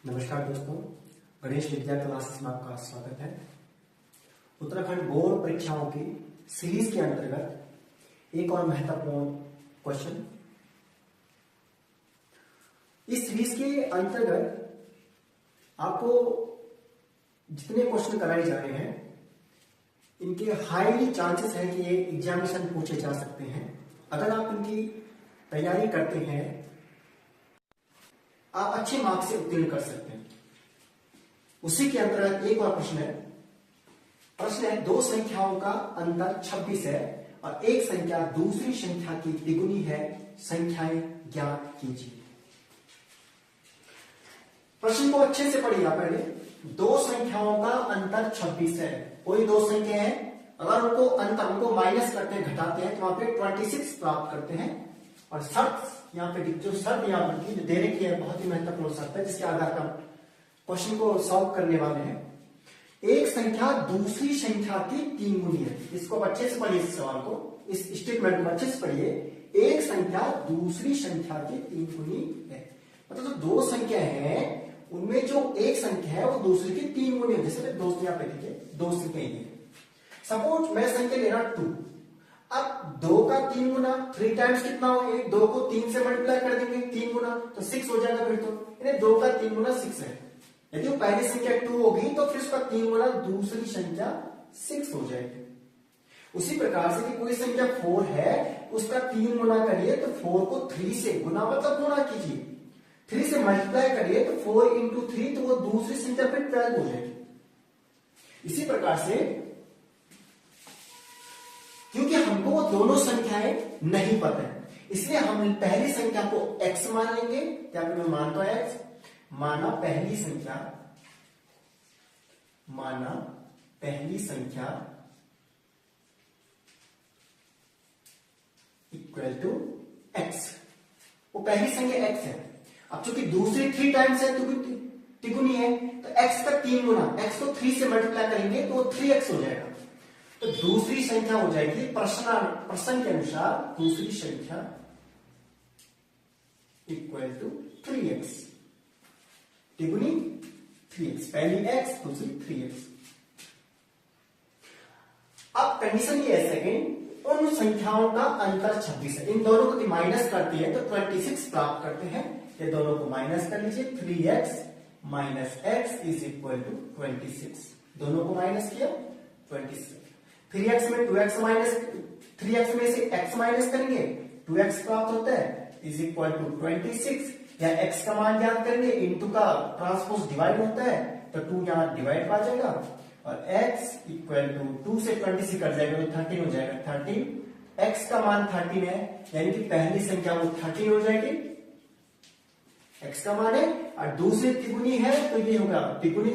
नमस्कार दोस्तों, गणेश विद्या क्लासेस में आपका स्वागत है। उत्तराखंड बोर्ड परीक्षाओं की सीरीज के अंतर्गत एक और महत्वपूर्ण क्वेश्चन। इस सीरीज के अंतर्गत आपको जितने क्वेश्चन कराए जा रहे हैं इनके हाईली चांसेस है कि ये एग्जामिनेशन पूछे जा सकते हैं। अगर आप इनकी तैयारी करते हैं आप अच्छे मार्क्स से उत्तीर्ण कर सकते हैं। उसी के अंतर्गत एक और प्रश्न है दो संख्याओं का अंतर 26 है और एक संख्या दूसरी संख्या की द्विगुनी है, संख्याएं ज्ञात कीजिए। प्रश्न को अच्छे से पढ़िए। पहले दो संख्याओं का अंतर 26 है। कोई दो संख्या है, अगर उनको अंतर उनको माइनस करते हैं, घटाते हैं तो वहां पे 26 प्राप्त करते हैं। और शर्त यहाँ पे जो शर्त यहाँ पर की जो दे रखी है बहुत ही महत्वपूर्ण शर्त है जिसके आधार पर क्वेश्चन को सॉल्व करने वाले हैं। एक संख्या दूसरी संख्या की 3 गुनी है। इसको अच्छे से पढ़िए, इस सवाल को, इस स्टेटमेंट को अच्छे से पढ़िए। एक संख्या दूसरी संख्या की 3 गुनी है। मतलब जो दो संख्या है उनमें जो एक संख्या है वो दूसरी की 3 गुनी है। जैसे दोस्त यहाँ पे देखिए दो संख्या है। सपोज मैं संख्या ले रहा 2। अब 2 का 3 गुना 3 टाइम्स कितना हो गया? 2 को 3 से मल्टीप्लाई कर देंगे 3 गुना तो 6 हो जाएगा। फिर तो 2 का 3 गुना 6 है। यदि वो पहली संख्या 2 होगी तो फिर उसका 3 गुना दूसरी संख्या 6 हो जाएगी। उसी प्रकार से कि कोई संख्या 4 है उसका 3 गुना करिए तो 4 को 3 से गुना मतलब गुना कीजिए, 3 से मल्टीप्लाई करिए तो 4 इंटू 3 तो वो दूसरी संख्या फिर 12 हो जाएगी। इसी प्रकार से क्योंकि हमको वो दोनों संख्याएं नहीं पता है इसलिए हम पहली संख्या को x मान लेंगे। क्या मैं मानता हूं x? माना पहली संख्या इक्वल टू x। वो पहली संख्या x है। अब चूंकि दूसरी 3 टाइम्स है तो तिगुनी है तो x का 3 गुना, x को 3 से मल्टीप्लाई करेंगे तो वो 3x हो जाएगा। तो दूसरी संख्या हो जाएगी प्रश्न के अनुसार दूसरी संख्या इक्वल टू 3x। तिगुनी 3x, पहली x दूसरी 3x। अब कंडीशन ये है सेकंड, उन संख्याओं का अंतर 26 है। इन दोनों को माइनस करते हैं तो 26 प्राप्त करते हैं। ये दोनों को माइनस कर लीजिए, 3x minus x is equal to 26। दोनों को माइनस किया 26। 3x में 2x माइनस 3x में से x माइनस करेंगे 2x प्राप्त होता है इज इक्वल टू 26। या x का मान ज्ञात करेंगे, इनटू का ट्रांसपोज डिवाइड होता है तो 2 यहां डिवाइड आ जाएगा और x इक्वल टू 2 से 26 कट जाएगा तो 13 हो जाएगा। 13 x का मान 13 है यानी कि पहली संख्या वो 13 हो जाएगी, x का मान है। और दूसरी तिगुनी है तो ये होगा तिगुनी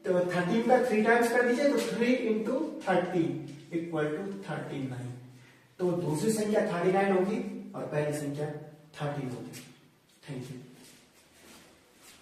तो 13 का 3 टाइम्स कर दीजिए तो 3 इंटू 30 इक्वल टू 39। तो दूसरी संख्या 39 होगी और पहली संख्या 13 होगी। Thank you.